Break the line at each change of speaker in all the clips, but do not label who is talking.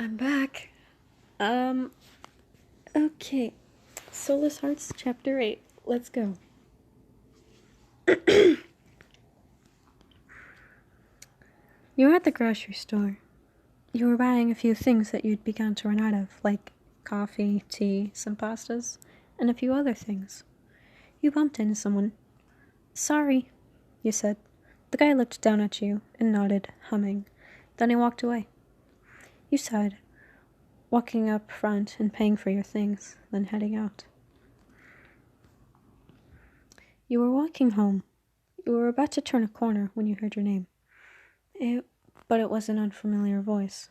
I'm back. Um, okay. Soulless Hearts, Chapter 8. Let's go. You were at the grocery store. You were buying a few things that you'd begun to run out of, like coffee, tea, some pastas, and a few other things. You bumped into someone. Sorry, you said. The guy looked down at you and nodded, humming. Then he walked away. You sighed, walking up front and paying for your things, then heading out. You were walking home. You were about to turn a corner when you heard your name. But it was an unfamiliar voice.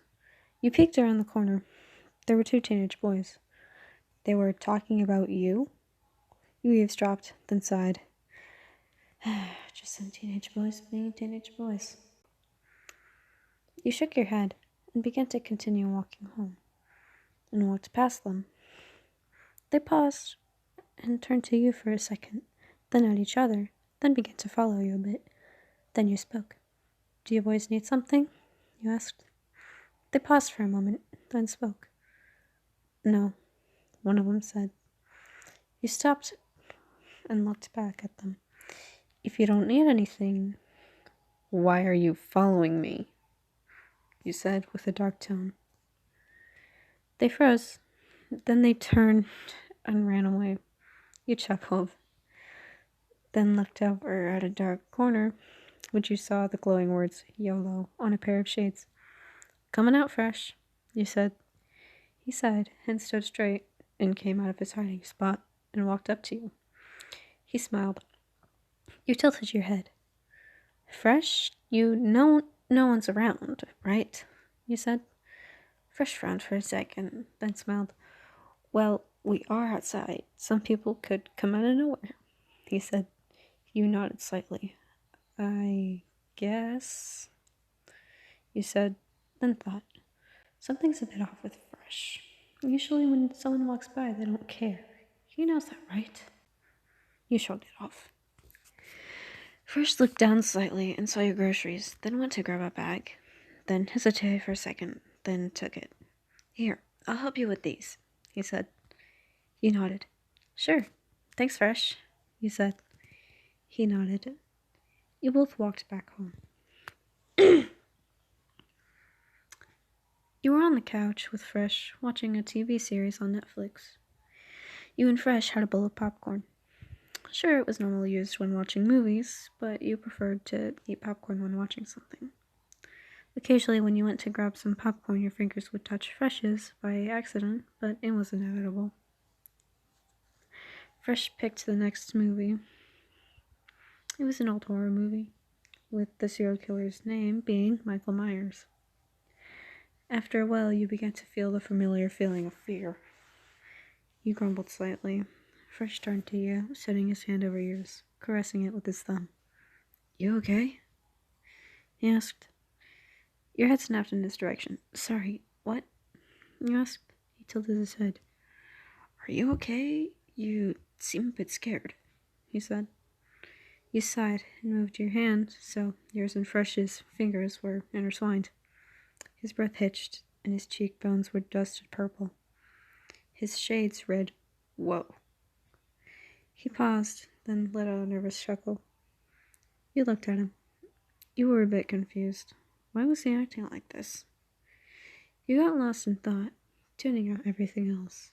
You peeked around the corner. There were two teenage boys. They were talking about you? You eavesdropped, then sighed. Just some teenage boys being teenage boys. You shook your head and began to continue walking home, and walked past them. They paused and turned to you for a second, then at each other, then began to follow you a bit. Then you spoke. Do you boys need something? You asked. They paused for a moment, then spoke. No, one of them said. You stopped and looked back at them. If you don't need anything, why are you following me? You said with a dark tone. They froze. Then they turned and ran away. You chuckled. Then looked over at a dark corner, which you saw the glowing words YOLO on a pair of shades. Coming out fresh, you said. He sighed and stood straight and came out of his hiding spot and walked up to you. He smiled. You tilted your head. Fresh? You know no one's around, right? You said. Fresh frowned for a second, then smiled. Well, we are outside. Some people could come out of nowhere, he said. You nodded slightly. I guess, you said, then thought. Something's a bit off with Fresh. Usually when someone walks by, they don't care. He knows that, right? You shrugged it off. Fresh looked down slightly and saw your groceries, then went to grab a bag, then hesitated for a second, then took it. Here, I'll help you with these, he said. You nodded. Sure. Thanks, Fresh, you said. He nodded. You both walked back home. You were on the couch with Fresh, watching a TV series on Netflix. You and Fresh had a bowl of popcorn. Sure, it was normally used when watching movies, but you preferred to eat popcorn when watching something. Occasionally, when you went to grab some popcorn, your fingers would touch Fresh's by accident, but it was inevitable. Fresh picked the next movie. It was an old horror movie, with the serial killer's name being Michael Myers. After a while, you began to feel the familiar feeling of fear. You grumbled slightly. Fresh turned to you, setting his hand over yours, caressing it with his thumb. You okay? He asked. Your head snapped in his direction. Sorry, what? You asked. He tilted his head. Are you okay? You seem a bit scared, he said. You sighed and moved your hand, so yours and Fresh's fingers were intertwined. His breath hitched, and his cheekbones were dusted purple. His shades read, Whoa. He paused, then let out a nervous chuckle. You looked at him. You were a bit confused. Why was he acting like this? You got lost in thought, tuning out everything else.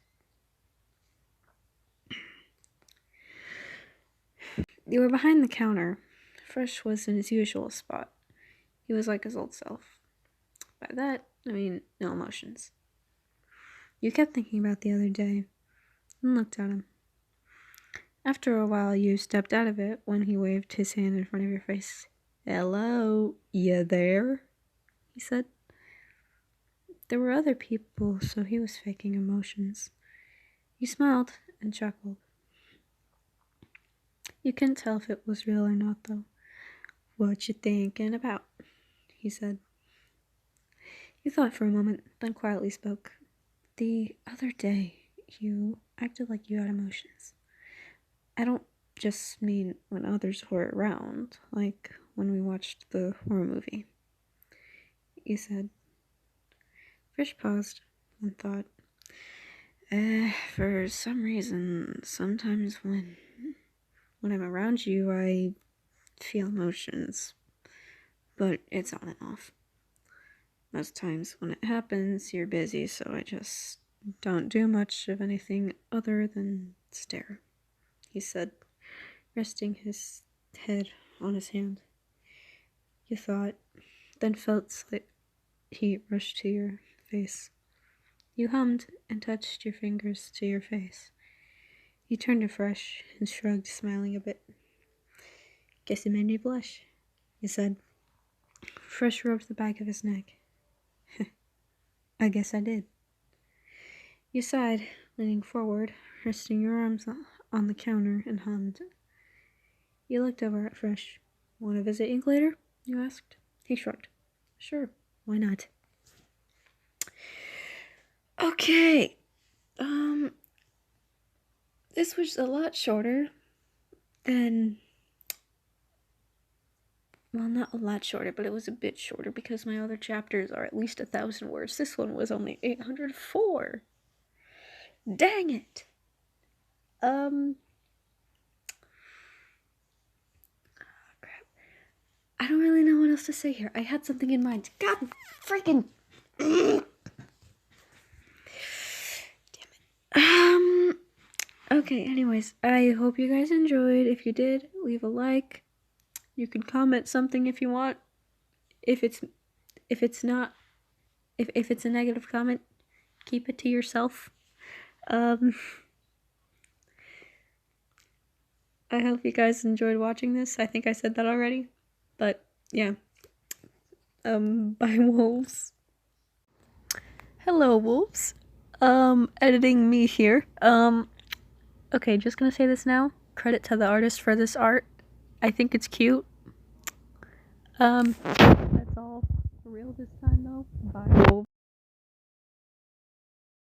You were behind the counter. Fresh was in his usual spot. He was like his old self. By that, I mean no emotions. You kept thinking about the other day, and looked at him. After a while, you stepped out of it when he waved his hand in front of your face. Hello, you there? He said. There were other people, so he was faking emotions. You smiled and chuckled. You couldn't tell if it was real or not, though. What you thinking about? He said. You thought for a moment, then quietly spoke. The other day, you acted like you had emotions. I don't just mean when others were around, like when we watched the horror movie. You said. Frisch paused and thought, for some reason, sometimes when I'm around you, I feel emotions, but it's on and off. Most times when it happens, you're busy, so I just don't do much of anything other than stare, he said, resting his head on his hand. You thought, then felt slight heat rush to your face. You hummed and touched your fingers to your face. You turned to Frisch and shrugged, smiling a bit. Guess it made me blush, you said. Frisch rubbed the back of his neck. I guess I did. You sighed, leaning forward, resting your arms on the counter, and hummed. You looked over at Frisch. Want to visit Ink later? You asked. He shrugged. Sure, why not? Okay. This was a lot shorter than... Well, not a lot shorter, but it was a bit shorter because my other chapters are at least 1,000 words. This one was only 804. Dang it! Crap. I don't really know what else to say here. I had something in mind. God freaking... Damn it. Okay, anyways, I hope you guys enjoyed. If you did, leave a like. You can comment something if you want. If it's a negative comment, keep it to yourself. I hope you guys enjoyed watching this. I think I said that already. But yeah. Bye, wolves. Hello, wolves. Editing me here. Okay, just gonna say this now. Credit to the artist for this art. I think it's cute. That's all for real this time though. Bye, wolves.